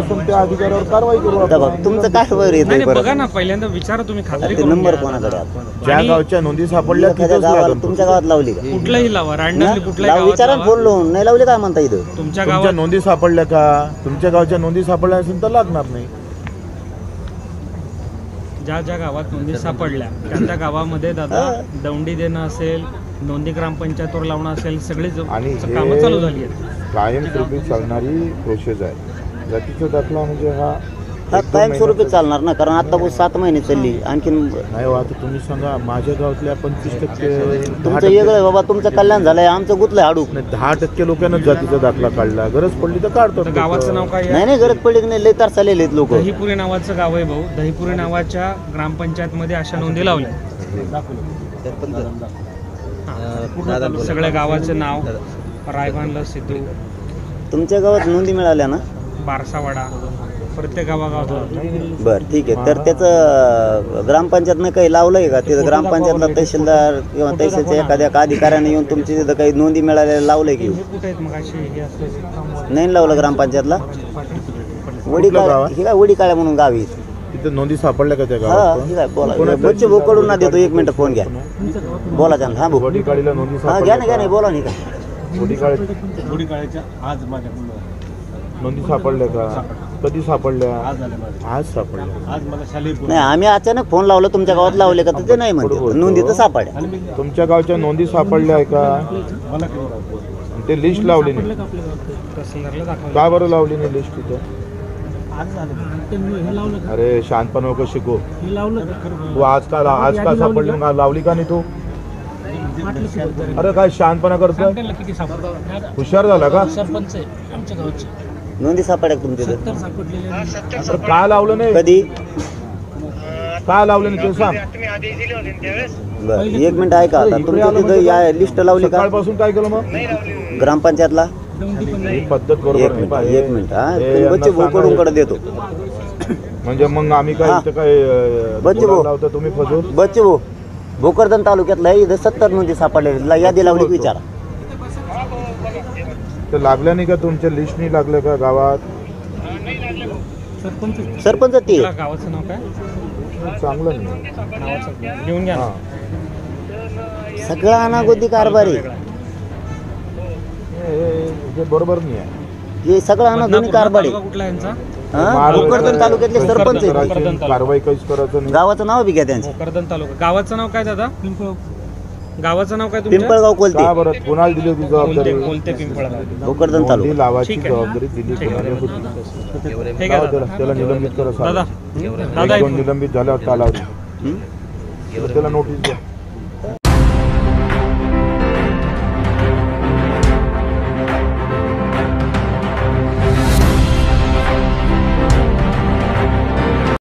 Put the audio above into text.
असेल त्या अधिकाऱ्यावर कारवाई करू आपण. तुमचं काय वर येत नाही बघा ना, पहिल्यांदा विचारा तुम्ही, खात्री करून नंबर घ्या. कोणाकडे आहे? ज्या गावच्या नोंदी सापडल्या तिथंच लागेल. तुमच्या गावात लावली का? कुठलाही लावा, रँडमली कुठल्याही गावात विचारा लावा. फोन लावून. नाही लावली काय म्हणता इथं? तुमच्या तुमच्या गावात नोंदी सापडल्या का? तुमच्या गावच्या नोंदी सापडल्या असेल तर लागणार नाही. ज्या गावात नोंदी सापडल्या त्या गावामध्ये दादा दौंडी देणं असेल, नोंदी ग्रामपंचायतवर लावणं असेल, सगळे आणि कामं चालू झाली आहेत. कायमस्वरूपी चालणारी प्रोसेस आहे. जातीचा दाखला म्हणजे हा कायमस्वरूपी चालणार ना, कारण आता 7 महिने चालली. आणखीन नाही हो, आता तुम्ही सांगा, माझ्या गावातल्या 25% तुमचं वेगळं आहे बाबा, तुमचं कल्याण झालंय, आमचं गुतलंय हाडूक. 10% लोकांना जातीचा दाखला काढला. गरज पडली तर काढतो. तर गावाचं नाव काय आहे? नाही गरज पडली की नाही, लय तार चाललेले आहेत लोक. दहीपुरी नावाचं गाव आहे भाऊ. दहीपुरी नावाच्या ग्रामपंचायत मध्ये अशा नोंदी लावल्या. सगळ्या गावाचं नाव, रायबानला सिद्धू, तुमच्या गावात नोंदी मिळाल्या ना? बारसावाडा, प्रत्येक गावागावात. बरं ठीक आहे. तर त्याचं ग्रामपंचायतनं काही लावलंय का? तिथं ग्रामपंचायतला तहसीलदार किंवा तहसीलच्या एखाद्या अधिकाऱ्याने येऊन तुमची तिथं काही नोंदी मिळालेल्या लावलंय की? कुठे आहेत मग अशी हे असं? नाही लावलं ग्रामपंचायतला? हे काय वडीकाळ्या म्हणून गावी तिथं नोंदी सापडल्या का त्या हा. गावात? हे काय बोला, बच्चे भोकडून ना देतो. 1 मिनिट फोन घ्या, बोला त्यांना. हा भाऊ, वडीकाळीला नोंदी हा घ्या ना, घ्या नाही, बोला नाही का? गुढीकाळ्याच्या आज माझ्याकडून नोंदी सापडल्या का? कधी सापडल्या? आज सापडल्या. आज मला शालेय नाही, आम्ही अचानक फोन लावला, तुमच्या गावात लावले का? तर ते नाही म्हणते, नोंदी तर सापड्या. तुमच्या गावच्या नोंदी सापडल्या आहे का? मला ते लिस्ट लावली नाही तहसीलदारला दाखवा. का बरं लावली नाही लिस्ट तिथं? अरे शांतपण नको शिकू. तू आज का सापडली मग लावली का नाही तू? अरे काय शांतपणा करतोय? हुशार झाला का? नोंदी सापड्या तुमच्या तिथं? अरे का लावलं नाही? कधी? का लावलं नाही ते सांग. बरं 1 मिनिट ऐका. आता तुमच्या तिथं या लिस्ट लावली का सकाळपासून काय केलं मग? ग्रामपंचायतला? ही पद्धत बरोबर नाही 1 मिनिट. हा, हे बच्चे यांना भोकडूनकडे देतो. म्हणजे मग आम्ही काय इथं काय बच्चे भाऊ. लावतो तुम्ही फसून? बच्चे भाऊ, भोकरदन तालुक्यातला आहे, इथं 70 नोंदी सापडलेल्या. यादी लावली की विचारा. ते लागल्या नाही का? तुमच्या लिस्ट नाही लागल्या का गावात? सरपंच ते आपल्या गावाचं नाव काय? चांगलं नाही. नावाचं घेऊन घ्या ना. हा. सगळा अनागोदी कारभार आहे. हे बरोबर नाही आहे. हे सगळं अनागोदी कारभार आहे. तालुका कुठला यांचा? हा, भोकरदन तालुक्यातले सरपंच आहे. करायची, कारवाई काहीच करायचं नाही. गावाचं नाव बी घ्या त्यांचं. भोकरदन तालुका. गावाचं नाव काय दादा? गावाचं नाव काय तुमच्या? पिंपळगाव कोलते, का बरं कोणाला दिली होती जबाबदारी? कोलते पिंपळगाव. भोकरदन नोंदी तालुका. लावायची ठीक आहे. जबाबदारी दिली कोणाला होती? ठीक आहे दादा. त्याला निलंबित करा. दादा एक दोन निलंबित झाल्यावर कालावधी. त्याला नोटीस द्या.